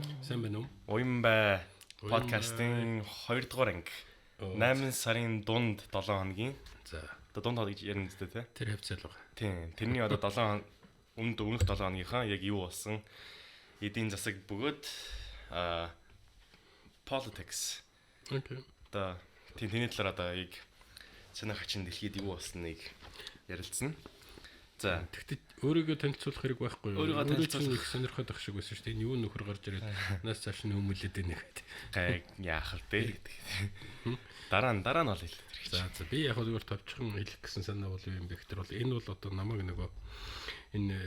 Сайн байна уу? Уянбай подкастын 2 дугаар анги. 8 сарын дунд 7 хоногийн. За. Одоо дунд хоног гэж ярина зү тэ. Тэр хавцал байгаа. Тийм. Тэрний одоо 7 өмнөх 7 хоногийнхаа яг юу болсон? Эдийн засаг бөгөөд politics. Окей. Одоо тэний талаар одоо яг санаа хачин дэлхийд юу болсныг ярилцсан. За. Тэгтээ өөрийгөө танилцуулах хэрэг байхгүй юу? Өөрийгөө танилцуулах их сонирхоод ах шиг байсан шүү дээ. Энэ юу нөхөр гарч ирээд нас цааш нь хүмүүлээд байна гэхэд. Гай яах вэ? Дараа нь бол хэлээ. За би яг зүгээр товчхон хэлэх гэсэн санаа бол юм бэ гэхээр бол энэ бол одоо намайг нөгөө энэ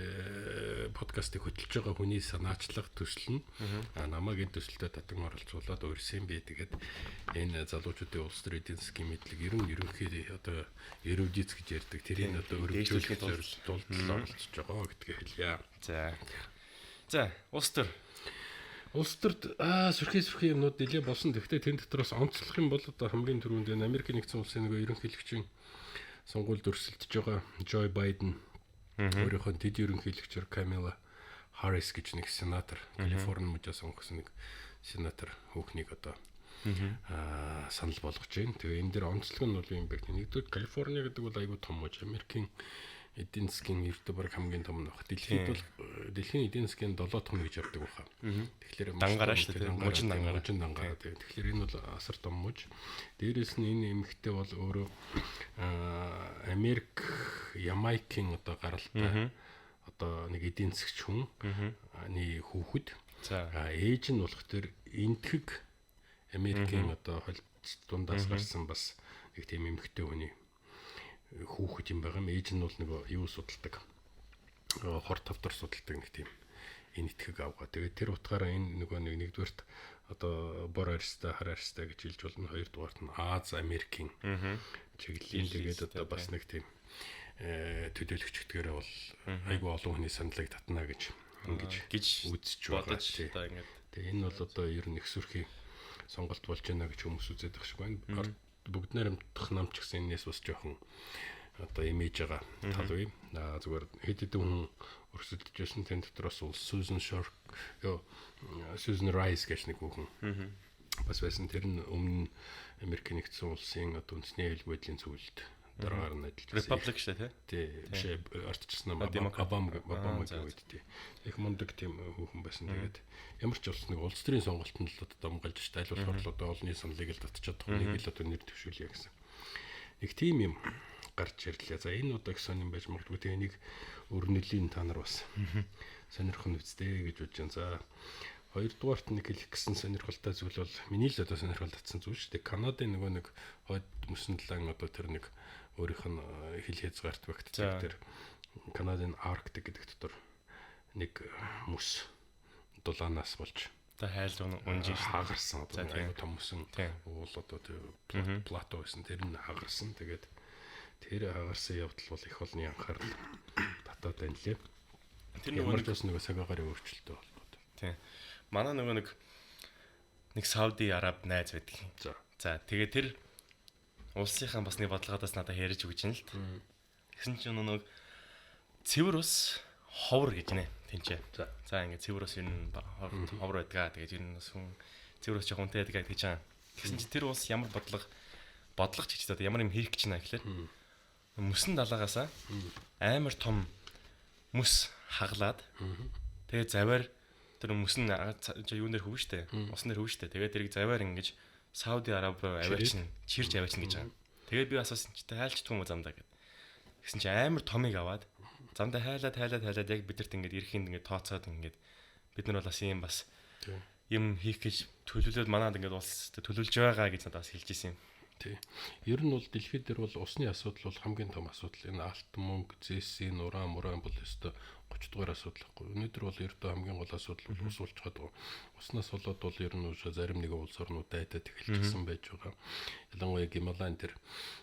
подкастыг хөтлөж байгаа хүний санаачлах төсөл нь намайг энэ төсөлтөд татан оролцуулаад өөрсөн би тэгээд энэ залуучуудын улс төр эдийн засгийн мэдлэг ерөнхий одоо эрудиц гэж ярьдаг тэрийг одоо өргөжүүлэхэд тулд оролцож байгаа гэдгийг хэлье. За улс төрд сөрхий юмнууд нэлээд болсон. Гэхдээ тэн дотроос онцлох юм бол одоо хамгийн түрүүнд энэ Америк нэгдсэн улсын нөгөө ерөнхийлөгчийн сонгуульд өрсөлдөж байгаа Joe Biden өөрийнхөө дэд ерөнхийлөгчөөр Kamala Harris гэж нэг сенатор, Калифорни мужаас сонгосон нэг сенатор хүүхнийг одоо санал болгож байна. Тэгээ энэ дэр онцлог нь бол юм бэ? Нэгдүгээр Калифорни гэдэг бол айгүй том муж. Америкийн эдийн засгийн ердөө баг хамгийн том нөх. Дэлхийд бол дэлхийн эдийн засгийн 7 том гэж ярьдаг баха. Тэгэхээр дангараа шүү дээ. Мужин дангараа. Тэгэхээр энэ бол асар том муж. Дээрээс нь энэ эмэгтэй бол өөрөө Америк Ямайкийн одоо гаралтай одоо нэг эдийн засгч хүн аны хүүхэд. За ээж нь болох тэр энтхэг Америкийн одоо холд дундаас гарсан бас нэг тийм эмэгтэй хүний хүүхэд юм байгаа. Ээж нь бол нөгөө юу судалдаг. Хор тавтар судалдаг нэг тийм энэ итгэг авгаа. Тэгээд тэр утгаараа энэ нөгөө нэгдүгээрт одоо бор арьстай, хар арьстай гэж хэлж болно. Хоёрдугаарт нь Аз Америкийн чиглэлийн тэгээд одоо бас нэг тийм төдийлөгч гэдгээрээ бол айгүй олон хүний саналыг татна гэж үзэж байгаа. Тэгээд энэ бол одоо ер нь их сүрхий сонголт болж байна гэж хүмүүс үзээд байх шиг байна. Бүгд найрамдах нам ч гэсэн энэс бас жоохон одоо имиж байгаа тал бай. Зүгээр хэд хэдэн хүн өрсөлдөж байсан тэн дотроос бол Susan Rice гэж нэг хүн бас байсан. Тэр нь өмнө Америк нэгдсэн улсын одоо үндэсний аюул байдлын зөвлөлд дараагаар нь ажиллаж байсан. Republic шүү дээ тий. Биш ардчсан Обама гэдэг тий. Их мундаг тийм хүүхэн байсан. Тэгээд ямар ч улс нэг улс төрийн сонголтод л одоо домголж штэ аль болохоор л одоо олонний саналыг л татчихад байгаа нэг л одоо нэр төвшүүлье гэсэн. Нэг тийм юм гарч ирлээ. За энэ удаа их сонирн байж магадгүй тэгээ нэг өрнөлийн та нар бас сонирхон үздэй гэж бодож байна. За хоёрдугаарт нэг хэлэх гэсэн сонирхолтой зүйл бол миний л одоо сонирхол татсан зүйл шүү дээ. Канадын нөгөө нэг хойд мөсөнлөн одоо тэр нэг өөрийнх нь хил хязгаарт багтдаг тэр Канадын Арктик гэдэг дотор нэг мөс дулаанаас болж та хайлт унжиж хагарсан одоо аюу том мөсөн уул одоо тэр плато байсан тэр нь хагарсан. Тэгээд тэр хагарсан явдал бол их олны анхаарал татаад байна лээ. Тэр нөгөө цагаагаар өөрчлөлтөө болоод. Тийм. Манай нөгөө нэг Сауди Араб найз байдаг. За тэгээд тэр улсынхаа бас нэг бодлогоодаас надад ярьж өгч юм л та. Тэгсэн чинь нөгөө цэвэр ус ховор гэж нэ тэнцээ. За ингээд цэвэр ус ер нь ховор байдгаа. Тэгээд ер нь бас хүн цэвэр ус жоохон унтаа байдаг гэж байгаа. Тэгсэн чинь тэр ус ямар бодлого ч гэж одоо ямар юм хийх гэж байна гэхлээр мөсөн далаагаасаа амар том мөс хаглаад тэгээд заваар тэр мөс нь юун дээр хөвөн штэ. Усан дээр хөвөн штэ. Тэгээд тэрийг заваар ингэж Сауди Араб руу аваачна, чирж аваачна гэж байгаа. Тэгээд би асуусан чи хайлчдгүй юм уу замдаа гэд. Тэгсэн чи амар томыг аваад замдаа хайлаад яг бидэрт ингэж ирэхинд ингэж тооцоод ингэж бид нар бол бас юм бас юм хийх гэж төлөвлөд манад ингэж улс төлөвлөж байгаа гэж надад бас хэлж ирсэн юм. Тий. Ер нь бол дэлхийд дээр бол усны асуудал бол хамгийн том асуудал. Энэ алт мөнгө, зэсийн, уран бол өстой 30 дугаар асуудал гэхгүй. Өнөөдөр бол ердөө хамгийн гол асуудал бол ус болж байгаа. Уснаас болоод бол ер нь зарим нэгэн улс орнууд дайдаад эхэлчихсэн байж байгаа. Ялангуяа Гималайн тэр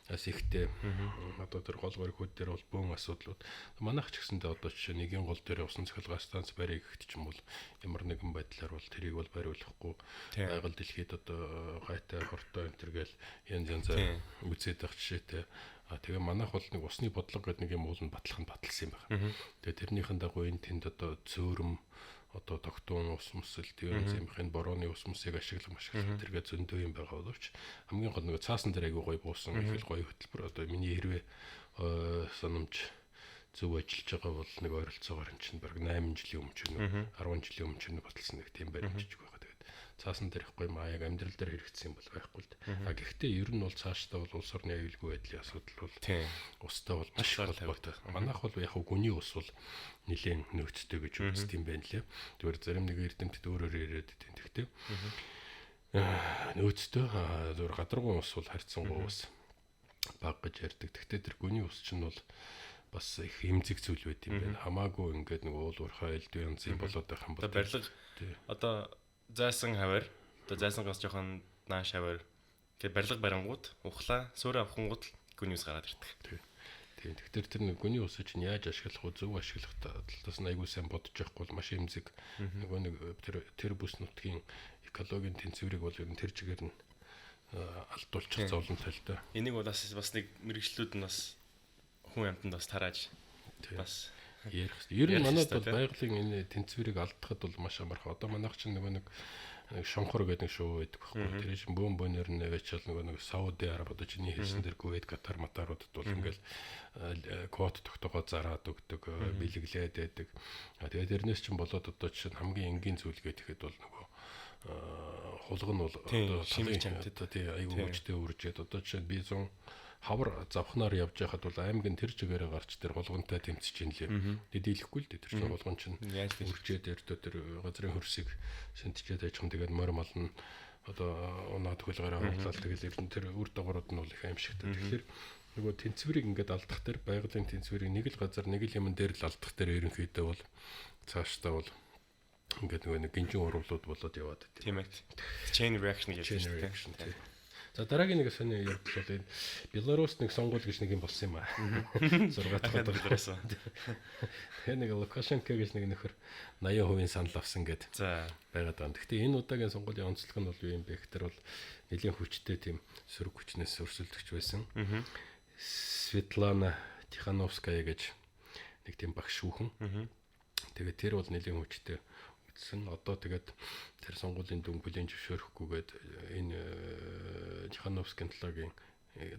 бас ихтэй одоо тэр гол горихүүд дээр бол бөөн асуудлууд. Манайх ч гэсэндээ одоо жишээ нэгэн гол дээр усан цахилгаан станц барих гэхэд ч юм бол ямар нэгэн байдлаар бол тэрийг бол бариулахгүй байгаль дэлхийд одоо гайтай хортой энэ төр гээл янз үзээд байх жишээтэй. Тэгээ манайх бол нэг усны бодлого гэдэг нэг юм ууланд батлах нь баталсан юм байна. Тэгээ тэрнийхэн дагуу энэ тэнд одоо зөөрөм одоо тогтун ус мөсөл тэр зэмхэн борооны ус мөсийг ашиглах тэргээ зөндөө юм байгаа боловч хамгийн гол нэг цаасан дээр айгүй гоё буусан их л гоё хөтөлбөр одоо миний хэрвээ санамж зөв ажиллаж байгаа бол нэг ойролцоогоор эн чинь баг 8 жилийн өмнө ч нэг 10 жилийн өмнө ч нэг баталсан нэг тийм баримжиж байгаа. Тэгээд цаасан дээр ихгүй маа яг амьдрал дээр хэрэгцсэн юм бол байхгүй л. А гэхдээ ер нь бол цаашдаа бол улс орны аюулгүй байдлын асуудал бол устай бол маш холбоотой. Манайх бол яг гүний ус бол нэлээд нөөцтэй гэж үздэг юм байна лээ. Тэгвэр зарим нэг эрдэмтэд өөрөөр яриад тийм тэгтээ. Нөөцтэй зөв гадаргуун ус бол харьцангуй ус баг гэж ярьдаг. Тэгтээ тэр гүний ус чинь бол бас их эмзэг зүйл байт юм байна. Хамаагүй ингээд нэг уул уурхай элдв янзын болоод байх юм бол барилга одоо зайсан хавар одоо зайсангаас жоохон нааш хавар тэгээд барилга барингууд ухлаа суурь авахгууд гүний ус гараад ирдэг. Тийм. Тэгэхээр тэр нэг гүний усыг чинь яаж ашиглах вэ? Зөв ашиглах талаас нь аягүй сайн бодож явахгүй бол маш эмзэг нөгөө нэг тэр бүс нутгийн экологийн тэнцвэрийг бол ер нь тэр чигээр нь алдуулчих зовлонтой л да. Энийг бол бас нэг мэрэгчлүүд нь бас хүн амьтанд бас тарааж бас ярих. Ер нь манайд бол байгалийн энэ тэнцвэрийг алдахад бол маш амархан. Одоо манайх чинь нөгөө нэг шонхор гэдэг шоу байдаг байхгүй. Тэр чинь бөөм бөөнөр нэвчэл нөгөө нэг Сауди Араб одоо чиний хэлсэн дэр Кувейт, Катар, Матаруудад бол ингээл квот тогтоогоо зараад өгдөг, бэлэглээд байдаг. Тэгээд тэрнээс чинь болоод одоо чинь хамгийн энгийн зүйл гэхэд бол нөгөө хулга нь бол одоо шимж амтад тий аюу хүчтэй үржээд одоо чинь би 100 хавар завхнаар явж байхад бол аймгийн тэр чигээрээ гарч тэр хулгантай тэмцэж ин лээ. Дийлэхгүй л дээ тэр чинь хулган чинь үржээд өртөө тэр газрын хөрсийг шинтчээд ажхан тэгээд морь мал нь одоо унаад хөлгөөрөө хавлал тэгэл ер нь тэр үр дагаврууд нь бол их аимшигтай. Тэгэхээр нөгөө тэнцвэрийг ингээд алдах тэр байгалийн тэнцвэрийг нэг л газар нэг л юм дээр л алдах тэр ерөнхийдөө бол цаашдаа бол ингээд нөгөө нэг гинжин уруулууд болоод яваад тийм ээ. Chain reaction гэж байна. За дараагийн нэг сони явдал бол энэ Беларусь нэг сонгуул гэж нэг юм болсон юм аа. 6 дахь удаа. Тэгээ нэг Лукашенко гэж нэг нөхөр 80% санал авсан гэд байгаад байна. Гэхдээ энэ удаагийн сонгуулийн онцлог нь бол юу юм бэ гэхээр бол нэлийн хүчтэй тийм сөрөг хүчнээс өрсөлдөгч байсан. Светлана Тихановская гэж нэг тийм багш шүүхэн. Тэгээ тэр бол нэлийн хүчтэй одоо тэгээд тэр сонгуулийн дүн бүлийн зөвшөөрөхгүйгээд энэ Тихановскийн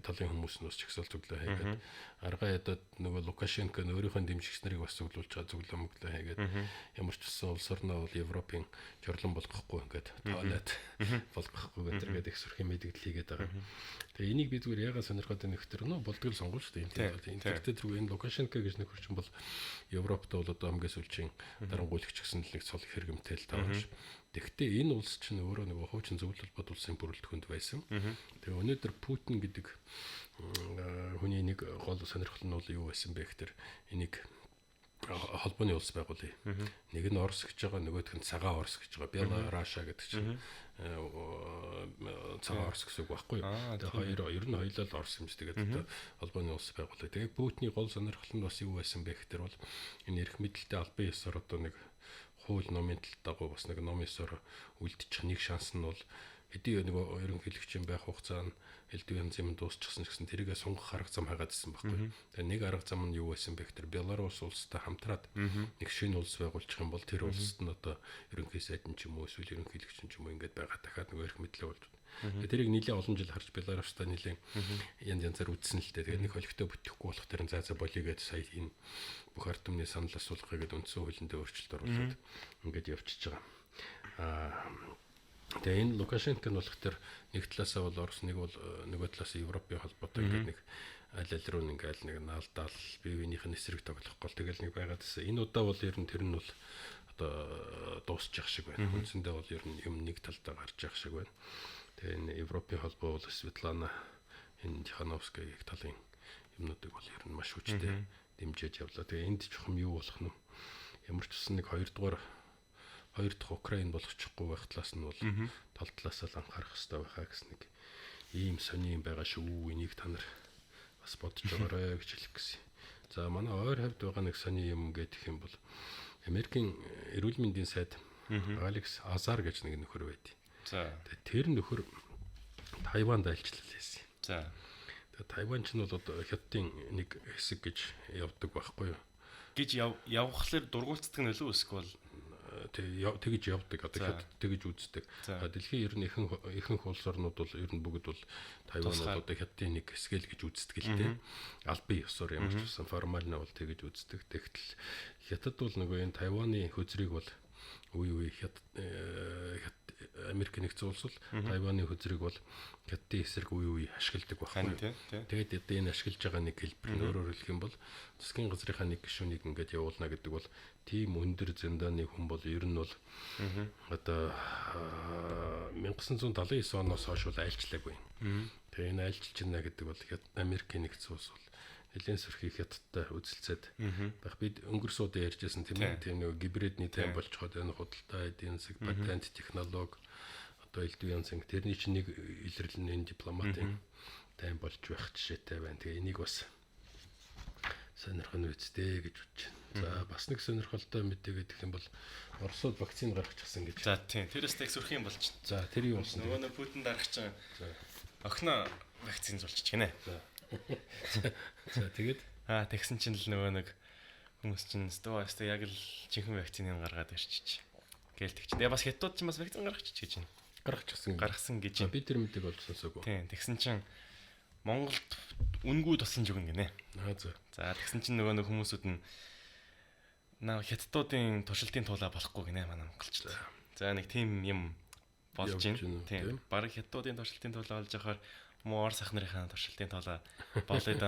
талын хүмүүс нь бас чагсаал зүглээ хийгээд аргаа ядаад нөгөө Лукашенко нь өөрийнхөө дэмжигч нарыг бас зөвлүүлж байгаа зөвлөө мөглөө хийгээд ямар ч гэсэн улс орноо бол Европын жорлон болгохгүй ингээд тоолоод болгохгүй гэдэг их сөрхийн мэдээлэл хийгээд байгаа. Тэгээ энийг би зүгээр яагаад сонирхоод байна гэхээр нөө болдгол сонгуул шүү дээ. Энэ тэгтээ тэр энэ Лукашенко гэж нөхөр чинь бол Европт бол одоо хамгийн сүүлчийн дарангуйлагч гэсэн нэг цол хэрэгэмтэй л тааваш. Тэгэхдээ энэ улс чинь өөрөө нэг хуучин зөвлөл холбоот улсын бүрэлдэхүүнд байсан. Тэгээ өнөөдөр Путин гэдэг хүний нэг гол сонирхол нь бол юу байсан бэ гэхээр энийг холбооны улс байгуулъя. Нэг нь Орос гэж байгаа, нөгөөх нь цагаан Орос гэж байгаа. Беларуша гэдэг чинь цагаан Орос гэсэн үг байхгүй юу? Тэгээ хоёр ер нь хоёулаа л Орос юм шиг тэгээд холбооны улс байгуулъя. Тэгээ Путиний гол сонирхол нь бас юу байсан бэ гэхээр бол энэ эрх мэдэлтэй албан ёсоор одоо нэг хууль номын дагуу бас нэг номын ёсоор үлдчих нэг шанс нь бол хэдий нэг ерөнхийлөгчийн байх хугацаа нь элдв янзын дуусчихсан гэсэн тэрийгээ сунгах арга зам хагаадсэн байхгүй. Тэгээ нэг арга зам нь юу байсан бэ гэхээр Беларусь улстай хамтраад нэг шинэ улс байгуулчих юм бол тэр улсад нь одоо ерөнхий сайд нь ч юм уу эсвэл ерөнхийлөгч нь ч юм уу ингээд байгаа дахиад нэг эрх мэдлээ болж байна. Тэгээ тэрийг нэлээд олон жил харж Беларустай нэлээд янз янзаар үдсэн л дээ. Тэгээ нэг холигтой бүтэхгүй болох тэр заа болиё гэж сая энэ бүх ард түмний санал асуулгыг гээд үндсэн хуулиндээ өөрчлөлт оруулаад ингээд явчихж байгаа. Тэгээ энэ Лукашенко нь болох тэр нэг талаасаа бол Орос нэг бол нөгөө талаас Европын холбоотой ингээд нэг аль руу ингээл нэг наалдаал биеийнх нь эсрэг тоглох гол тэгэл нэг байгаад гэсэн. Энэ удаа бол ер нь тэр нь бол одоо дуусчих шиг байна. Үндсэндээ бол ер нь юм нэг талдаа гарч явах шиг байна. Тэгээ энэ Европын холбоо бол Светлана энэ Тихановская талын юмнуудыг бол ер нь маш хүчтэй дэмжиж явлаа. Тэгээ энд жоохон юу болох нь ямар ч үсэн нэг 2 дахь Украин болгочихгүй байх талаас нь бол тал талаасаа л анхаарах хэрэгтэй байхаа гэсэн нэг ийм сони юм байгаа шүү. Энийг та нар бас бодож байгаарай гэж хэлэх гэсэн. За манай ойр хавьд байгаа нэг сони юм гэдэг юм бол Америкийн эрүүл мэндийн сайд Алекс Азар гэж нэг нөхөр байд. За тэр нөхөр Тайванд айлчлал хийсэн. За тэгээ Тайван ч нь бол одоо хятадын нэг хэсэг гэж явдаг байхгүй юу? Гэж явхлаар дургуутдаг нь өлөө эсвэл тэгж явдаг. Одоо тэгж үздэг. Дэлхийн ер нь ихэнх улс орнууд бол ер нь бүгд бол Тайван бол одоо хятадын нэг хэсэг л гэж үздэг л дээ. Албан ёсоор ямар ч байсан формал нь бол тэгж үздэг. Тэгтэл хятад бол нөгөө энэ Тайваны хөзрийг бол үе Америк нэгдсэн улс бол Тайваны хөзрийг бол хятадын эсрэг үе ашигладаг байхгүй. Тэгээд одоо энэ ашиглаж байгаа нэг хэлбэр нь өөрөөр хэлэх юм бол засгийн газрынхаа нэг гишүүнийг ингээд явуулна гэдэг бол тийм өндөр зэндааны хүн бол ер нь бол одоо 1979 оноос хойш бол айлчлаагүй. Тэгээ энэ айлчилж байна гэдэг бол Америкийн нэгдсэн улс бол нэлээд сөрхий хятадтай үзэлцээд баг бид өнгөрсөн удаа ярьжсэн тийм ээ. Тийм нэг гибридний тайм болж хаад энэ худалдаа эдийн засаг патент технологи одоо элдв янз тэрний чинь нэг илэрлэл нь дипломатын тайм болж байх жишээтэй байна. Тэгээ энийг бас сонирхох нь үсттэй гэж бодож байна. За бас нэг сонирхолтой мэдээ гэдэг юм бол Оросууд вакцины гаргачихсан гэж. За тийм. Тэрээс тех сөрх юм болчих. За тэр юу болсон? Нөгөө нэг Путин дарагч охиноо вакцины зулчих гинэ. За тэгээд тэгсэн чинь л нөгөө нэг хүмүүс чинь өстөө яг л жинхэнэ вакциныг гаргаад ирчихэж. Гээл тэгч. Тэгээ бас хятад ч бас вакцины гаргачих гэж байна. Гаргасан гэж байна. Би тэр мэдээг бол сонсоогүй. Тийм. Тэгсэн чинь Монголд үнгүй тусламж өгнө гинэ. За тэгсэн чинь нөгөө нэг хүмүүсүүд нь хятадуудын туршилтын туулаа болохгүй гинэ манай монголчууд. За нэг тийм юм болж байна. Тийм. Бараг хятадуудын туршилтын туулаа олж яхаар муу Орос ах нарын туршилтын туулаа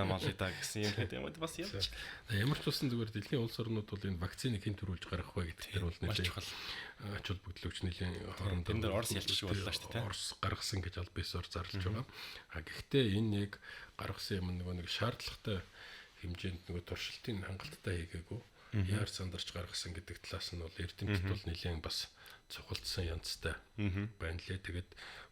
молида гэсэн юм гэдэг юм бас явж. Ямар ч болсон зүгээр дэлхийн улс орнууд бол энэ вакциныг хэн төрүүлж гаргах вэ гэдэг дээр бол нэлээд ач холбогдлогч нэлийн хоорондоо энэ дээр Орос ялчих шиг боллоо шүү дээ. Орос гаргасан гэж аль биесээр зарлж байгаа. Гэхдээ энэ нэг гаргасан юм нэг шаардлагатай хэмжээнд нөгөө туршилтын хангалттай хийгээгүй. Яар сандарч гаргасан гэдэг талаас нь бол эрдэмтэд бол нэлээд бас цохолдсон янзтай байна лээ. Тэгээд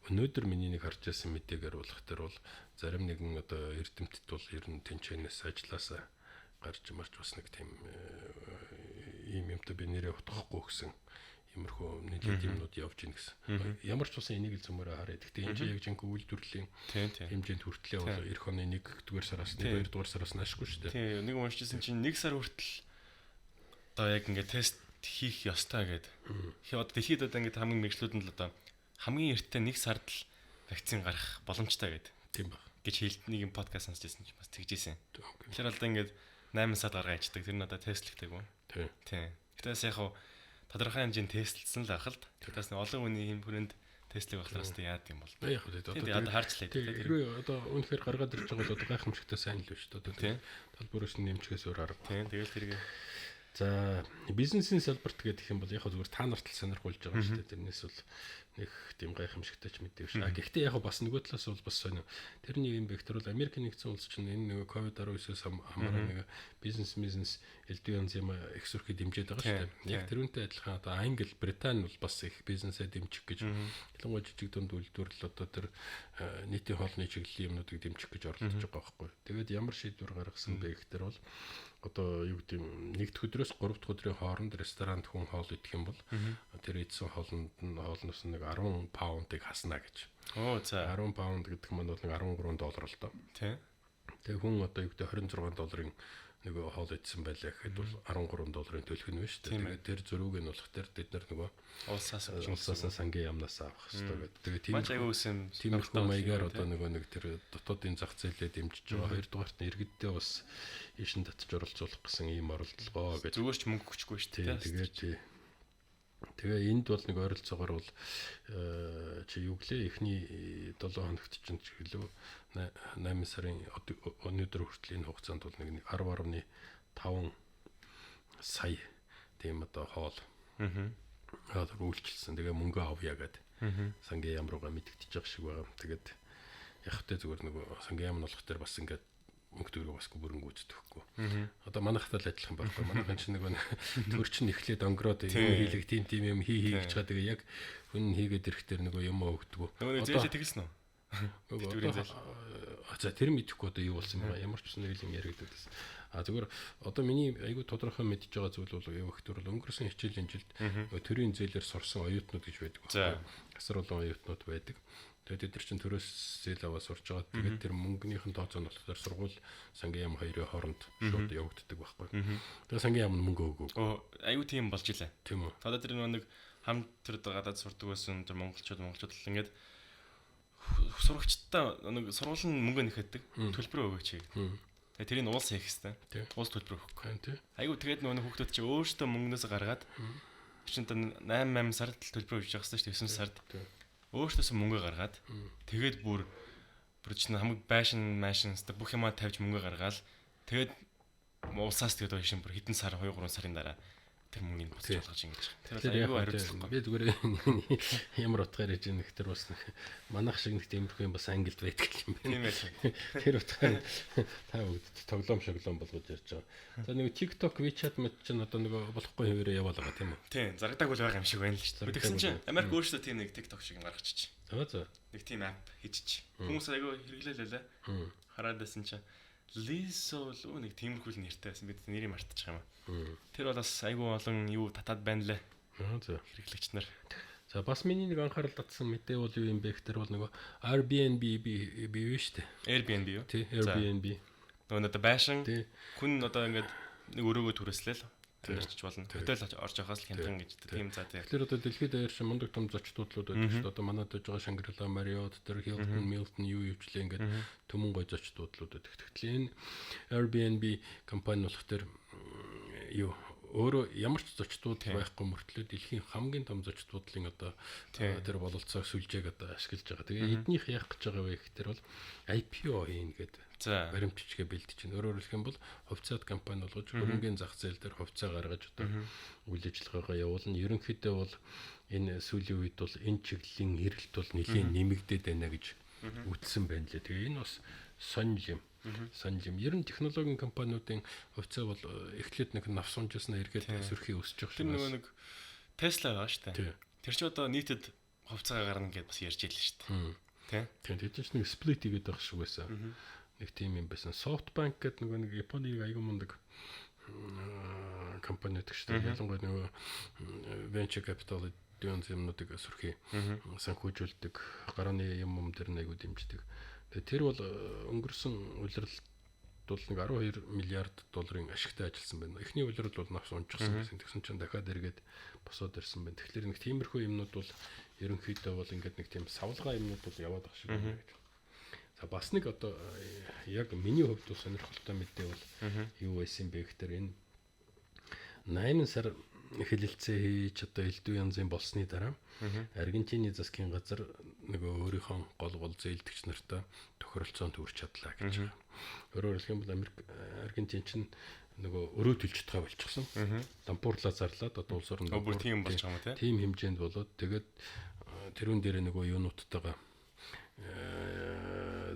өнөөдөр миний нэг харж байсан мэдээгээр болох төр бол зарим нэгэн одоо эрдэмтэд бол ер нь тэнцэнээс ажилласаа гарч марч бас нэг тийм ийм юмтай би нэрээ утгахгүй гэсэн иймэрхүү нэлээд юмнууд явж ийн гэсэн. Ямар ч болсон энийг л зөмөрөө харъя. Гэхдээ энэ чинь яг жинхэнэ үйлдвэрлэлийн хэмжээнд хүртлээ бол эх оны 1-р сараас 2-р сараас наашгүй шүү дээ. Тийм, нэг уншижсэн чинь 1 сар хүртэл одоо яг ингээд тест хийх ёстой гэдэг. Одоо дэлхийд одоо ингээд хамгийн мэрэгчлүүдэнд л одоо хамгийн эртээ 1 сард л вакцин гарах боломжтой гэдэг. Тийм баг. Гэж хэлд нэг юм подкаст сонсчихсан чинь бас тэгжсэн. Тэгэхээр одоо ингээд 8 сард гаргаа ячдаг. Тэр нь одоо тестлэгдэг үү? Тийм. Гэтээс яг тодорхой хэмжээнд тестлсэн л байх л. Гэтээс олон хүний хэм хүрээнд тестлэг болохоор өстой яад юм бол. Яг одоо харчлаа. Хэрвээ одоо үнэхээр гаргаад ирж байгаа бол одоо гайхамшигтай сайн л биш үү? Тийм. Талбараас нэмчгээс өөр арга. Тийм. Тэгэл тэргээ. За бизнесийн салбарт гэдэг юм бол яг зүгээр та нарт л сонирхуулж байгаа шүү дээ. Тэрнээс бол нэг тийм гайхамшигтай ч мэдээв шүү. Гэхдээ яг бас нөгөө талаас бол бас сонио. Тэрний юм бэхтэр бол Америк нэгдсэн улс чинь энэ нөгөө COVID-19-с хамааран нэг бизнес элдв янз юм их сүрхий дэмжиж байгаа шүү дээ. Яг тэрүүнтэй адилхан одоо Англи, Британи бол бас их бизнесээ дэмжих гэж ялангуяа жижиг дунд үйлдвэрлэл одоо тэр нийтийн хоолны чиглэлийн юмнуудыг дэмжих гэж оролдож байгаа байхгүй. Тэгээд ямар шийдвэр гаргасан бэ гэхтэр бол одоо юу гэдэг юм нэгд өдрөөс 3 дахь өдрийн хооронд ресторанд хүн хоол идэх юм бол тэр идсэн хоолноос нэг 10 паундыг хасна гэж. За 10 паунд гэдэг нь бол нэг $13 л доо. Тийм. Тэгээ хүн одоо юу гэдэг $26 нөгөө хоол идсэн байлаа гэхэд бол $13 төлөх нь биш үү? Тэгээд тэр зөрүүг нь болох тэр бид нар нөгөө улсаас сангийн яамнаас авах хэрэгтэй гэдэг. Тэгээ тиймэрхүү маягаар одоо нөгөө нэг тэр дотоодын зах зээлээ дэмжиж байгаа. Хоёрдугаарт нь иргэддээ бас ийшин татж оролцуулах гэсэн ийм оролдлогоо гэж. Зүгээр ч мөнгө өгчихгүй шүү дээ. Тэгээ энд бол нэг ойролцоогоор бол чи юу гэлээ эхний 7 хоногт чинь гэлөө 8 сарын өнөөдөр хүртэл энэ хугацаанд бол нэг 10.5 сая тийм одоо хоол одоо үйлчилсэн. Тэгээ мөнгө авъя гэдэг. Сангийн яам руугаа мэдэгдэж байгаа шиг байгаа. Тэгээд яг хөтэ зүгээр нөгөө сангийн яам нь болох дээр бас ингээд мөнгө төгрөг басгүй бүрэн гүйцэтгэхгүй. Одоо манайхтай л адилхан байхгүй. Манайхан чинь нэг төрчин эхлээд онгороод юм хийлэг тийм юм хийж байгаа. Тэгээ яг хүн хийгээд ирэхдээ нөгөө юм өгдөг. Нөгөө зээлээ тэгэлсэн үү? за тэр мэдэхгүй одоо юу болсон юм бэ? Ямар ч нэг юм яригддаг гэсэн. Зүгээр одоо миний айгүй тодорхой мэдж байгаа зүйл бол юу гэхээр бол өнгөрсөн хичээлийн жилд төрийн зээлээр сурсан оюутнууд гэж байдаг. Асар олон оюутнууд байдаг. Тэгээд тэд нар чинь төрөөс зээл аваа сурж байгаа. Тэгээд тэр мөнгөнийхэн тооцоо нь болохоор сургууль сангийн яам хоёрын хооронд шууд явагддаг байхгүй. Тэгээд сангийн яам мөнгө өгөө. Айгүй тийм болж илээ. Тийм үү. Одоо тэр нэг хамт тэр гадаад сурдаг байсан тэр монголчууд л ингээд сурагчдаа нэг сургууль нь мөнгө нэхэдэг. Төлбөр өгөөч гэдэг. Тэгээд тэрийг уулс хийх хэрэгтэй. Уулс төлбөр өгөхгүй. Айгүй тэгээд нөгөө хүүхдүүд чинь өөрсдөө мөнгнөөс гаргаад чинь 8 сард төлбөр өгч байгаа шүү дээ 9 сард. Өөртөөс мөнгө гаргаад тэгээд бүр чинь хамаг байшин бүх юмаа тавьж мөнгө гаргаад тэгээд улсаас тэгээд ойшин бүр хэдэн сар 2 3 сарын дараа тэр мөнгөний буцаж болгож ингэж. Тэр айгүй хариуцлага. Би зүгээр ямар утгаар яж нэг тэр бас манайх шиг нэг тиймэрхүү юм бас ангилд байдаг юм байна. Тийм ээ. Тэр утгаар та тоглоом шоглоом болгож ярьж байгаа. За нэг TikTok, WeChat мэт чинь одоо нэг болохгүй хэвээрээ яваал байгаа тийм үү? Тийм, зарагдаг бол байгаа юм шиг байна л шүү дээ. Тэгсэн чинь Америк өөрсдөө тийм нэг TikTok шиг гаргачих. За. Нэг тийм app хийчих. Хүмүүс айгүй хэрэглээлээ. Хараад байсан чинь Lizzo л нэг тиймэрхүү нэртэй байсан. Бид нэрийг мартчих юм аа. Тэр бол бас айгүй олон юу татаад байна лээ. За. Хэрэглэгч нар. За бас миний нэг анхаарал татсан мэдээ бол юу юм бэ гэхээр бол нөгөө Airbnb бий шүү дээ. Airbnb юу? Тий, Airbnb. Нөгөө надад байшин хүн одоо ингээд нэг өрөөгөө түрээслээл тэнэрч болно. Хотел орж явахаас л хямдхан гэж тийм за тийм. Тэгэхээр одоо дэлхийд даяар шиг мундаг том зочдлууд байдаг шүү дээ. Одоо манайд байж байгаа Shangri-La, Marriott, тэр Hilton, Milton юу юучлээ ингээд төмөн гой зочдлууд байдаг. Тэгэхээр энэ Airbnb компани болох тэр юу өөрөө ямар ч зочдлууд байхгүй мөртлөө дэлхийн хамгийн том зочдлуудын одоо тэр бололцоог сүлжээг одоо ашиглаж байгаа. Тэгээ эднийх яах гэж байгаа вэ гэхээр бол IPO хийн гэдэг. За Баримтчгээ бэлдэж чинь. Өөрөөр хэлэх юм бол хувьцаат компани болгож хөрөнгөний зах зээл дээр хувьцаа гаргаж одоо үйл ажиллагаагаа явуулна. Ерөнхийдөө бол энэ сүүлийн үед бол энэ чиглэлийн эргэлт бол нэлийн нэмэгдээд байна гэж үтсэн байна лээ. Тэгээ энэ бас сонир юм. Ер нь технологийн компаниудын хувьцаа бол эхлээд нэг навсунжсна эргээд сөрхий өсөж байгаа шүү. Тэр нөгөө нэг Tesla байгаа шүү дээ. Тэр чи одоо нийтэд хувьцаа гарна гэдээ бас ярьж ийлээ шүү дээ. Тийм. Тэр чинь нэг split хийгээд байх шиг байсан. Нэг тийм юм байсан. SoftBank гэдэг нэг Японы аягүй мундаг компани гэдэг шүү дээ. Ялангуяа нөгөө venture capital дүүн юмнуудыг сөрхий санхүүжүүлдэг гарааны юм дээр нэг аягүй дэмждэг. Тэр бол өнгөрсөн улирлт бол нэг 12 миллиард долларын ашигтай ажилласан байна. Эхний улирал бол навс унжчихсан гэсэн. Тэгсэн чинь дахиад эргээд босоод ирсэн байна. Тэгэхээр нэг тиймэрхүү юмнууд бол ерөнхийдөө бол ингээд нэг тийм савлгаа юмнууд бол яваад байгаа шиг байна гэж. За бас нэг одоо яг миний хувьд бол сонирхолтой мэдээ бол юу байсан бэ гэхээр энэ 8 сар хэлэлцээ хийж одоо элдв янзын болсны дараа Аргентины засгийн газар нөгөө өөрийнхөө гол зээлдэгч нартай тохиролцоонд хүрч чадлаа гэж. Өөрөөр хэлэх юм бол Аргентин чинь нөгөө өрөө төлж чадгаа болчихсон. Дампуурлаа зарлаад одоо улс орнд бүр тийм болж байгаа юм тийм хэмжээнд болоод тэгээд тэрүүн дээр нөгөө юунуудтайгаа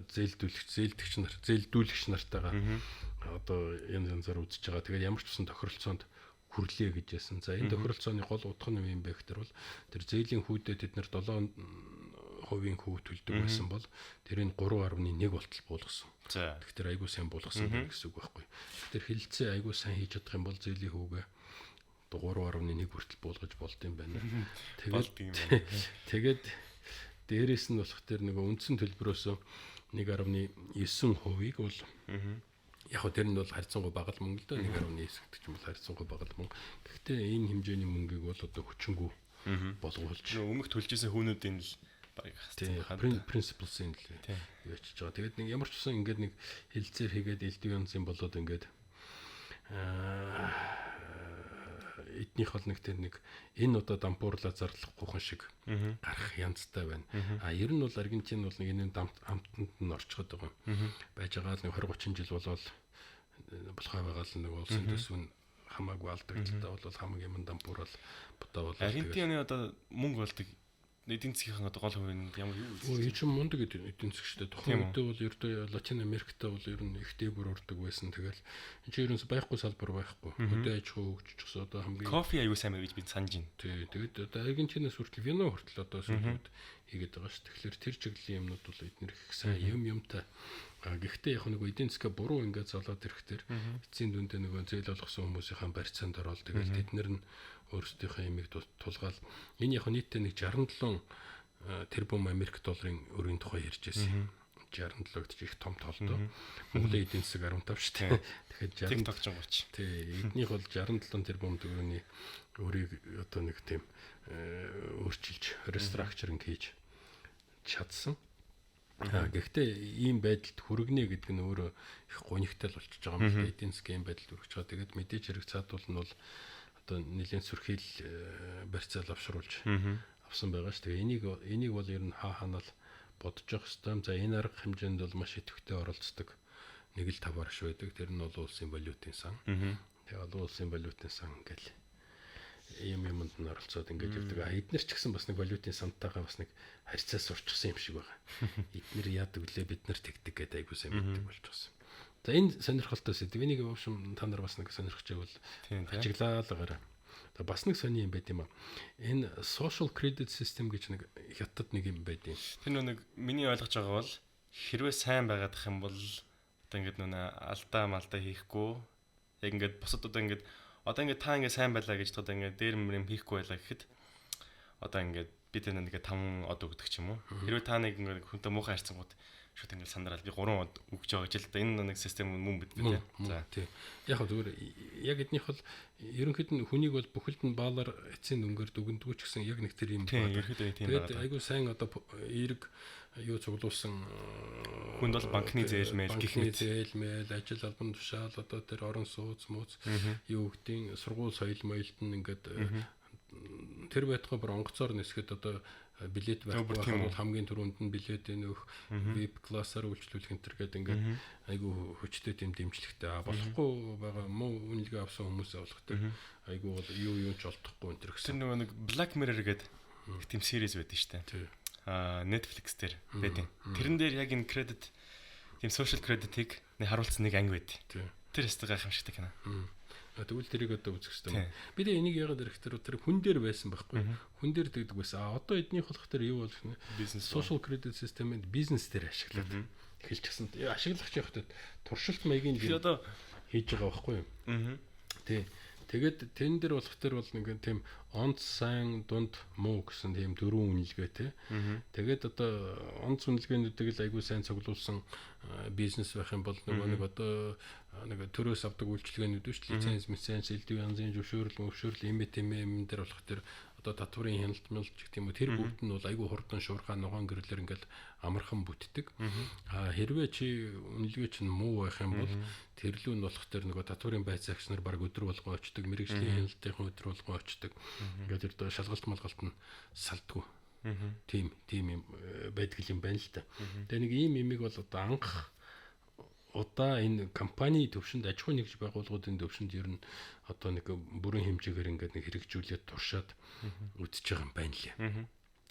зээлдүүлэгч нартайгаа одоо янзаар үзэж байгаа. Тэгээд ямар ч үсэн тохиролцоонд хүрлээ гэж яасан. За энэ тохиролцооны гол утга нь юм бэ гэхээр бол тэр зээлийн хүйдээ тэд нар 7% хүү төлдөг байсан бол тэрийг 3.1 болтол буулгасан. Тэгэхээр айгүй сайн буулгасан гэсэн үг байхгүй. Тэгэхээр хилцээ айгүй сайн хийж чадах юм бол зээлийн хүүгээ 3.1 хүртэл буулгаж болд юм байна. Тэгээд дээрээс нь болох тэр нөгөө үндсэн төлбөрөөс 1.9%-ийг бол яг хөө тэр нь бол харьцангуй бага л мөнгө л дөө 1.9 гэдэг ч юм бол харьцангуй бага л мөнгө. Гэхдээ энэ хэмжээний мөнгийг бол одоо хүчингү болгуулж өмнөх төлжсэн хүүнүүдийн л баг принципалсын л явчихж байгаа. Тэгээд нэг ямар ч үсэн ингээд нэг хилцээр хийгээд элдв янзын болоод ингээд эднийх бол нэг тэр нэг энэ одоо дампуурлаа зарлахгүй хүн шиг гарах янзтай байна. Ер нь бол Аргентин бол нэг энэ амтанд нь орчиход байгаа. Байж байгаа л нэг 20-30 жил болоод болохоо байгаа л нэг улсын төсвөн хамаагүй алдагдaltaа бол хамаг юм дампуурал бодоо бол Аргентины одоо мөнгө болдог эдийн засгийн одоо гол хувийн ямар юу вэ? Өө чинь мундаг эдийн засгчтэй. Тухайн үедээ бол ердөө Латин Америкт бол ер нь их дээгүүр ордог байсан. Тэгэл энэ чинь ерөнхийдөө байхгүй салбар байхгүй. Хөдөө аж ахуй хөгжчихсөн одоо хамгийн кофе аюу сайн гэж би санаж байна. Тий, тэгээд одоо Аргентинаас хүртэл вино хүртэл одоо сүлүүд хийгээд байгаа шүү. Тэгэхээр тэр чиглэлийн юмнууд бол эдгээр их сайн юмтай. Гэхдээ яг нэг эдийн засгаа буруу ингээд золоод ирэхтэр эцсийн дүндээ нөгөө зээл олгосон хүмүүсийн барьцаанд ороод тэгээд тэднэр нь өөрсдийнхөө ямиг тулгаал энэ яг нийтдээ нэг 67 тэрбум Америк долларын өрийн тухай ярьж байсан. 67 гэж их том тоолдоо. Монголын эдийн засаг 15 шүү дээ. Тэгэхээр 60 тогтж 30. Тий, эднийх бол 67 тэрбум төгрөгийн өрийг одоо нэг тийм өөрчилж рестракчринг хийж чадсан. Гэхдээ ийм байдалд хүргэнэ гэдэг нь өөрөө их гонигтай л болчихж байгаа юм байна. Эдийн засгийн байдалд хүрэж байгаа. Тэгээд мэдээж хэрэг цаадуул нь бол одоо нэлээд сүрхийл барьцаал авшруулж авсан байгаа шүү. Тэгээ энийг бол ер нь хаанаа л бодож явах хэрэгтэй. За энэ арга хэмжээнд бол маш идэвхтэй оролцдог нэг л тавар ш байдаг. Тэр нь бол улсын валютын сан. Тэгээ олон улсын валютын сан ингээл юмд нь оролцоод ингэж явдаг. Эднэр ч гэсэн бас нэг валютын сантайгаа бас нэг харьцаа сурчсан юм шиг байгаа. Эднэр яадаг лээ бид нар тэгдэг гэдэг айгуу сайн мэддэг болж байгаа. За энэ сонирхолтой сэдв. Энийг в общем та нар бас нэг сонирхож байвал ажиглаа л гараа. За бас нэг сони юм байт юм аа. Энэ social credit system гэж нэг хятад нэг юм байт юм. Тэр нэг миний ойлгож байгаа бол хэрвээ сайн байгаадах юм бол одоо ингээд алдаа малдаа хийхгүй яг ингээд бусад одоо ингээд та ингээд сайн байлаа гэж одоо ингээд дээр юм хийхгүй байлаа гэхэд одоо ингээд бид ингээд 5 од өгдөг ч юм уу. Хэрвээ та нэг ингээд хүнтэй муухай харьцангууд шууд ингээд сандраад би 3 од өгч байгаа гэж л да энэ нэг систем мөн бид тийм. За тийм. Яг зүгээр яг эднийх бол ерөнхийд нь хүнийг бол бүхэлд нь баалар эцсийн дүнгээр дүгнэдгүү ч гэсэн яг нэг тэр юм байна. Тэгээд айгуу сайн одоо эерэг юу цуглуулсан хүнд бол банкны зээлмэл гэх мэт зээлмэл ажил албан тушаал одоо тэр орон сууц мууц юу гэдгийг сургууль соёл моёлт нь ингээд тэр байтугай бүр онгоцоор нисгэд одоо билет байхгүй бол хамгийн түрүүнд нь билет нөх веб классаар үйлчлүүлэх энэ төр гэдэг ингээд айгуу хүчтэй тийм дэмжлэгтэй болохгүй байгаа муу үнэлгээ авсан хүмүүс болох тэр айгуу бол юу ч олдохгүй энэ төр гэсэн. Тэр нөгөө нэг Black Mirror гэдэг тийм series байдаг шүү дээ. Netflix дээр байдаг. Тэрэн дээр яг энэ credit тийм social credit-ийг харуулсан нэг анги байд. Тэр өстэй гайхамшигтай кино. Тэгвэл тэрийг одоо үзэх хэрэгтэй. Бид энийг яагаад ирэхээр тэр хүн дээр байсан байхгүй. Хүн дээр дэгдэг байсан. Одоо эднийх болох тэр юу бол social credit system-д бизнес дээр ашиглаад эхэлчихсэн. Ашиглах яхад туршилт маягийн одоо хийж байгаа байхгүй юу? Тий. Тэгээд тэн дээр болох тэр бол нэг тийм онц сайн дунд муу гэсэн тийм дөрвөн үнэлгээ тий. Тэгээд одоо онц үнэлгээнүүдийг л айгүй сайн цуглуулсан бизнес байх юм бол нэг одоо нэг төрөөс авдаг үйлчилгээнүүд шүү дээ. Лиценз, элдв янзын зөвшөөрөл, юм дээр болох тэр одоо татварын хяналтмалч гэх юм уу тэр бүгд нь бол айгүй хурдан шуурхаа ногоон гэрлэр ингээл амархан бүтдэг. Хэрвээ чи үнэлгээ чинь муу байх юм бол тэрлүү нь болох тэр нөгөө татварын байцаагч нар баг өдөр болгоо очдөг, мэрэгжлийн хяналтынхан өдөр болгоо очдөг. Ингээд тэр шалгалт малгалт нь салдгүй. Тийм юм байдаг юм байна л та. Тэгээ нэг ийм имийг бол одоо анх удаа энэ компани төвшөнд аж ахуй нэгж байгууллагуудын төвшөнд ер нь одоо нэг бүрэн хэмжээгээр ингээд нэг хэрэгжүүлээд туршаад үтж байгаа юм байна лээ.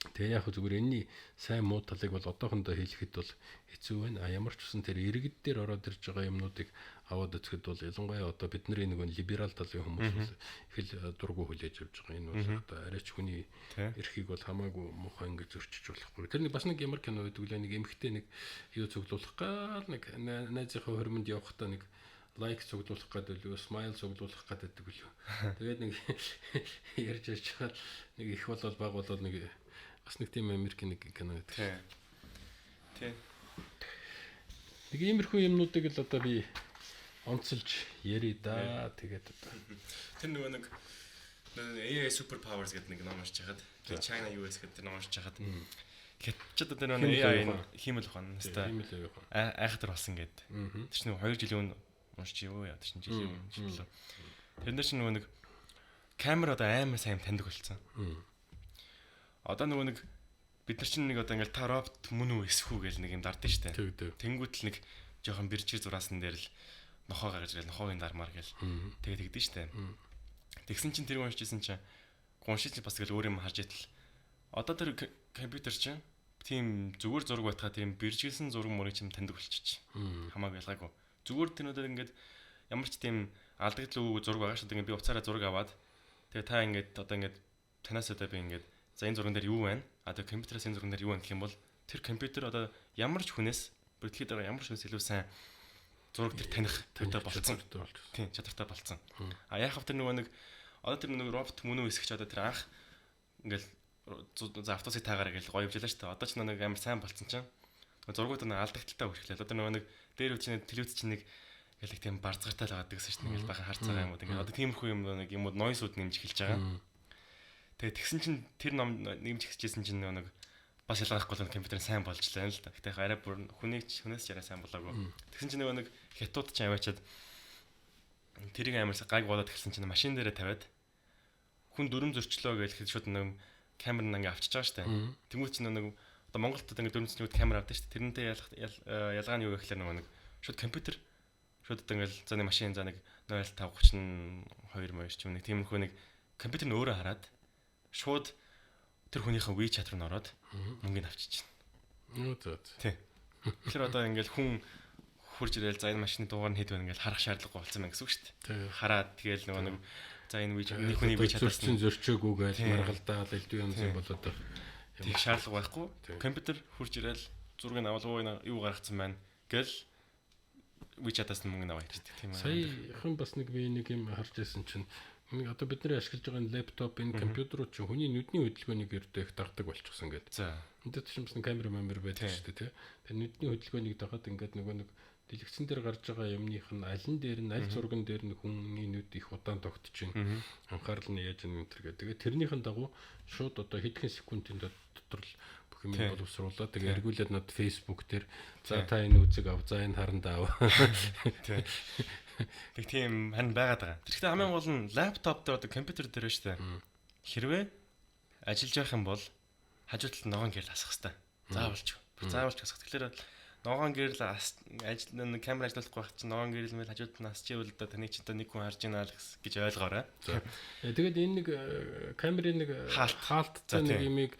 Тэгээ яг зүгээр энэний сайн муу талыг бол одоохондоо хэлэхэд бол хэцүү байна. Ямар ч үсэн тэр иргэд дээр ороод ирж байгаа юмнуудыг аваад үзэхэд бол ялангуяа одоо бидний нэг либерал талын хүмүүс их л дургу хүлээж авч байгаа. Энэ бол одоо арайч хүний эрхийг бол хамаагүй муухай ингэж зөрчиж болохгүй. Тэр нэг бас нэг ямар кино байдаг лээ нэг эмхтэй нэг юу цуглуулах гал нэг найзынхаа хормонд явахдаа нэг лайк цуглуулах гэдэг үү, смайл цуглуулах гэдэг үү. Тэгээд нэг ярьж байгаа нэг их болол баг болол нэг бас нэг тийм Америкийн нэг кино байдаг. Тий. Нэг иймэрхүү юмнуудыг л одоо би онцолж ярий да. Тэгээд одоо тэр нөгөө нэг AI super powers гэдэг нэг ном уншиж хахад China US гэдэг ном уншиж хахад хятадчууд одоо нөгөө AI хиймэл ухаан настай айхтар болсон гэдэг. Тэр чинь 2 жилийн өмнө уншиж юу яа тэр чинь жилийн өмнө. Тэрнэр чинь нөгөө нэг камер одоо амар сайн таньдаг болсон. Одоо нөгөө нэг бид нар чинь нэг одоо ингээл та робот мөн үү эсвүү гэл нэг юм дардсан штэ. Тэнгүүт л нэг жоохон биржир зураасан дээр л нохоо гаргаж ирэл нохоогийн дармаар гэл тэгээд тэгдэж штэ. Тэгсэн чинь тэр уншижсэн чинь уншиж бас гэл өөр юм харж итэл одоо тэр компьютер чинь тийм зүгээр зураг байтгаа тийм бэржгэлсэн зураг мөрийг чинь таньдаг болчих. Хамаагүй ялгаагүй. Зүгээр тэрнүүдэд ингээд ямар ч тийм алдагдал өгөөгүй зураг байгаа шүү дээ. Би уцаараа зураг аваад тэгээ та ингээд одоо ингээд танаас одоо би ингээд за энэ зурган дээр юу байна? Одоо компьютерээс энэ зурган дээр юу байна гэх юм бол тэр компьютер одоо ямар ч хүнээс бүрдгээд байгаа ямар ч хүнээс илүү сайн зураг тэр таних чадвартай болцсон. Тийм, чадвартай болцсон. А яах вэ тэр нэг одоо тэр нэг робот мөн үү хэсэгч одоо тэр анх ингээл за автосыг таагаараа гэж гоё явжлаа шүү дээ. Одоо ч нэг амар сайн болцсон чинь зургууд нэг алдагдaltaй хүрхлээ. Одоо нэг дээр үчиг телевиз чинь нэг ингээл тийм барцгартай л байгаа гэсэн шүү дээ. Ингээл бахан харцаагаа юм уу. Ингээл одоо тиймэрхүү юм нэг юмуд нойсууд нэмж эхэлж байгаа. Тэгээ тэгсэн чинь тэр ном нэмж эхэлжсэн чинь нэг бас ялгаахгүй л компьютер сайн болж лээ л да. Гэтэ арай бүр хүнээс ч арай сайн болоогүй. Тэгсэн чинь нэг хятад ч аваачаад тэрийг амарсаа гайг болоод эхэлсэн чинь машин дээрээ тавиад хүн дүрм зөрчлөө гэж хэлээд шууд нэг камер нэг авчиж байгаа штэ. Тэмүүл чинь нэг одоо Монголд одоо ингэ дүрм зөрчнүүд камер авдаг штэ. Тэрнтэй ялгаа нь юу гэхлээр нэг шууд компьютер шууд одоо ингээл за нэг машин за нэг 0532 маяг ч юм нэг тиймэрхүү нэг компьютер нь өөрөө хараад шууд тэр хүнийхээ WeChat руу ороод мөнгөний авчиж байна. Тий. Тэгэхээр одоо ингээл хүн хурж ирэл за энэ машины дугаар нь хэд байна ингээл харах шаардлагагүй болсон байна гэсэн үг шүү дээ. Хараад тэгэл нэг за энэ WeChat хүний WeChat-аас зөрчөөгүй гэж маргалдаал элдв юм болоод байна. Тэг шаардлага байхгүй. Компьютер хурж ирэл зургийг авалгүй юу гаргацсан байна гэл WeChat-аас мөнгө аваад ирдэг тийм ээ. Саяхан бас нэг би нэг юм харж байсан чинь одоо бидний ашиглаж байгаа энэ лаптоп, энэ компьютерууд чинь хүний нүдний хөдөлгөөнийг ердөө их дагдаг болчихсон гэдэг. За. Энд чинь бас нэг камера байдаг шүү дээ, тий. Тэгээ нүдний хөдөлгөөнийг дагаад ингээд нэг дэлгэцэн дээр гарч байгаа юмных нь аль зурган дээр нь хүний нүд их удаан тогтож байна. Анхаарал нь яаж юм тэр гэдэг. Тэгээ тэрнийхэн дагуу шууд одоо хэдхэн секундын дотор л бүх юм боловсруулаа. Тэгээ эргүүлээд над Facebook дээр за та энэ үзэг ав, за энэ харандаа ав. Тий. Тэг тийм харин байгаад байгаа. Тэгэхдээ хамгийн гол нь лаптоп дээр одоо компьютер дээр байна шүү дээ. Хэрвээ ажиллаж явах юм бол хажуу талд ногоон гэрэл хасах хэрэгтэй. Заавалч хасах. Тэгэхээр ногоон гэрэл ажил камер ажиллахгүй байх чинь ногоон гэрэл мэл хажуу талд насч ивэл одоо таны чинь нэг хүн харж байна л гэж ойлгоорой. Тэгээд энэ нэг камерын нэг хаалттай нэг имийг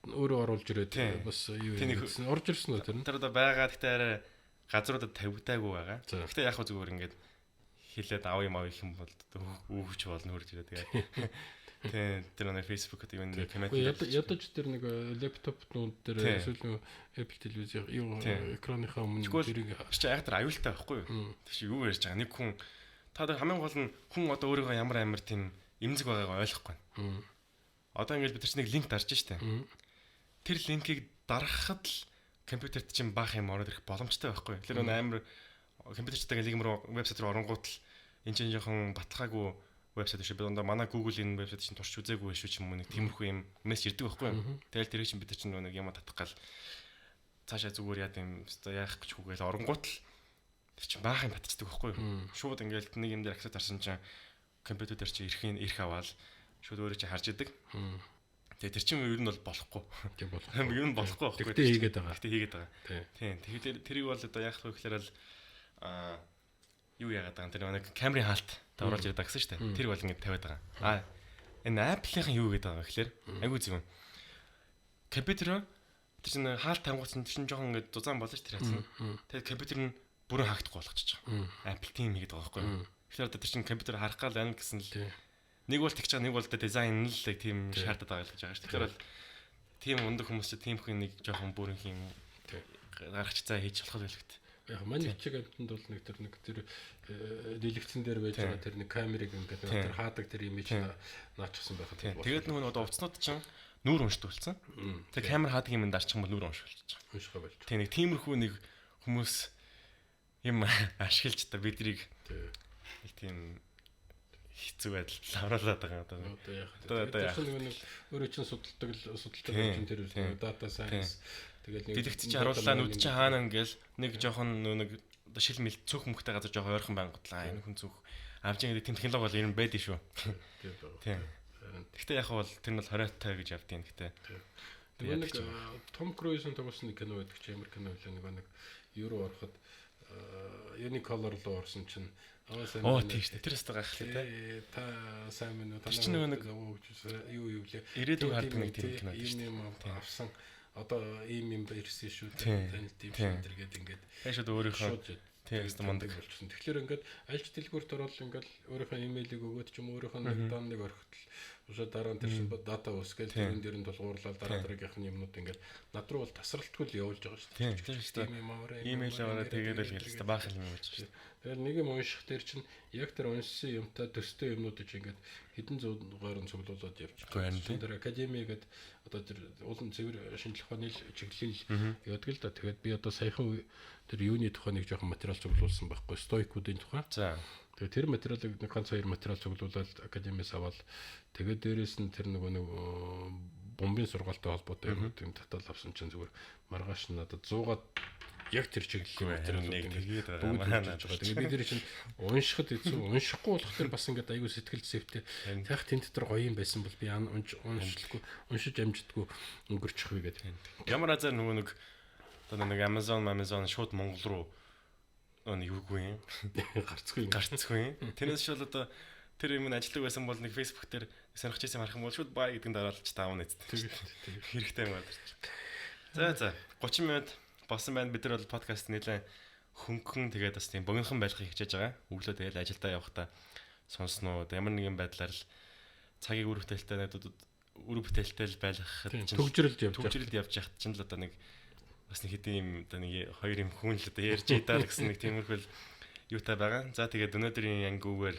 өөрөө оруулж ирээд бас юу юм орж ирсэн үү тэр нь? Тэр одоо байгаа гэхдээ арай газруудад тавигдаагүй байгаа. Гэхдээ яг хөө зүгээр ингээд хэлээд ав юм их юм бол үүвч болно хурж ирээ тэгээд. Тэр нэг Facebook-д юу нэг коммент ядаж тэр нэг лаптопнууд дээр эсвэл Apple телевиз юу экраныхаа өмнө тэрийг чи яг тэр аюултай байхгүй юу? Тийш юу ярьж байгаа нэг хүн та хамгийн гол нь хүн одоо өөрийгөө ямар амар тийм эмзэг байгаагаа ойлгохгүй. Одоо ингээд бид нар нэг линк дарж штэ. Тэр линкийг дарахад л компьютерт чинь баах юм ороод ирэх боломжтой байхгүй. Тэр нэг амар компьютерчтэй линк руу вебсайт руу оронгууд л энэ чинь жоохон баталгаагүй вебсайт биш. Бид манай Google энэ вебсайт чинь турш үзээгүй шүү ч юм уу нэг тиймэрхүү юм мессеж ирдэг байхгүй. Тэгэл тэр чинь бид чинь нэг юм татах гал цаашаа зүгээр яа гэм яах гэж хүүгээл оронгууд л тэр чинь баах юм татчихдаг байхгүй. Шууд ингээл нэг юм дээр аксес дарсан чинь компьютер дээр чи ирэх аваад шууд өөрөө чи харж идэг. Тэгээ тэр чинь ер нь бол болохгүй. Тийм болох. Ер нь болохгүй байхгүй. Тэгтээ хийгээд байгаа. Тийм. Тэгэхээр тэрийг бол одоо яах вэ гэхээр л юу яагаад байгаа юм тэр нэг камерын хаалт тавруулж ирээд байгаа гэсэн шүү дээ. Тэр бол ингэ тавиад байгаа. Энэ Apple-ийн юу гэдэг байгаа гэхээр айгүй зүг. Компьютер тэр чинь хаалт тавгуулсан чинь жоохон ингэ зузаан болж тэр хацсан. Тэгээд компьютер нь бүрэн хаагдахгүй болгочихж байгаа. Apple тийм хийгээд байгаа байхгүй. Тэгэхээр одоо тэр чинь компьютер харах гал байна гэсэн л нэг бол тэгж байгаа нэг бол дизайн нь л тийм шаардаад байгаа л гэж байгаа шүү. Тэгэхээр бол тийм өндөр хүмүүс чинь тийм хүн нэг жоохон бүрэн юм гаргач цаа хийж болох байлгт. Яг манай чиг амтнд бол нэг тэр дэлгэцэн дээр байж байгаа тэр нэг камерыг ингээд тэр хаадаг тэр имиж наачсан байхад. Тэгээд нөгөө одоо уцнууд чинь нүүр уншдуулсан. Тэр камер хаадаг юм дарчих юм бол нүүр уншуулчих. Уншихаа болж. Тийм нэг тиймэрхүү нэг хүмүүс юм ашиглаж та бидрийг нэг тийм хэцүү байдалд авраалаад байгаа одоо. Одоо яг нэг өөрөө чинь судалдаг чинь тэр дата сайенс тэгэл нэг дэлгэц чинь харууллаа нүд чинь хаана ингээл нэг жоохон нэг одоо шил мэл цөөх мөхтэй газар жоохон ойрхон байнгутлаа энэ хүн цөөх авч байгаа тийм технологи бол ер нь байдэн шүү. Тийм. Гэхдээ яг бол тэр нь бол 20-тай гэж явдیں۔ Гэхдээ тэгээд нэг Том Круизын тоглосон нэг кино байдаг чи ямар кино вэ нэг юу руу ороход Unicolor руу орсон чинь тийм шүү дээ. Тэр өстө гайхалтай. Та сайн мэн үү? Тэр чинь нэг юу лээ. Ирээдүйг хардаг нэг тийм кино юм авсан. Одоо ийм ирсэн шүү. Танил тийм шүү гэдэг ингээд. Тэшүүд өөрийнхөө тийм мундаг болчихсон. Тэгэхээр ингээд аль ч дэлгүүрт ороод ингээд өөрийнхөө имэйлийг өгөөд ч юм өөрийнхөө нэг данныг орхитол ушаа дараа нь тэр чинь дата үсгээл тэрэн дээр нь тулгуурлал дараа дараагийнх нь юмнууд ингээд над руу бол тасралтгүй л явуулж байгаа шүү дээ. Тийм шүү дээ. Имэйл аваад тэгээд л гэлээ баах юм болж шүү дээ. Тэгэхээр нэг юм унших дээр чинь яг тэр уншсан юмтай төстэй юмнууд чинь ингээд хэдэн зуугаар нь цуглуулад явж байгаа. Тэр академи гэдэг одоо тэр уулын цэвэр шинжлэх ухааны чиглэл яадаг л да. Тэгээд би одоо саяхан тэр юуны тухай нэг жоохон материал цуглуулсан байхгүй стоикуудын тухай. За. Тэгээд тэр материалыг нэг ганц хоёр материал цуглуулад академиэс аваад тэгээд дээрэс нь тэр нөгөө нэг бомбын сургаалтай холбоотой юмнуудын татал авсан чинь зүгээр маргааш надад 100-аад яг тэр чиглэлийн материалыг тэгээд байгаа. Тэгээд бид тэр чинь уншихад хэцүү уншихгүй болохоор бас ингээд аягүй сэтгэл зүйтэй. Тэгэх тэн дотор гоё юм байсан бол би уншиж амждаггүй өнгөрчих вэ гэдэг. Ямар азар нөгөө нэг одоо нэг Amazon шууд Монгол руу юугүй юм гарцгүй. Тэрнээс шууд одоо тэр юм ажилладаг байсан бол нэг Facebook дээр сонирхож байсан харах юм бол шууд бай гэдэг дараалж таав нэцтэй. Хэрэгтэй юм байна. За 30 минут болсон байна. Бид нар бол подкаст нэлээд хөнгөн тэгээд бас тийм богинохон байлгахыг хичээж байгаа. Өглөө тэгээд ажилдаа явахдаа сонсноо ямар нэгэн байдлаар л цагийг үр бүтээлтэй л байлгахад төгжрөлд явж яхад чинь л одоо нэг бас нэг хэдийн юм одоо нэг хоёр юм хүн л одоо ярьж идаа гэсэн нэг тиймэрхүү юутай байгаа. За тэгээд өнөөдрийн ангиугаар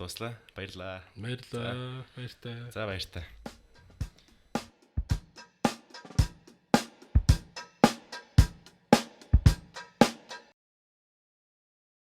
дуслаа. Баярлаа. Баяртай. За баяртай.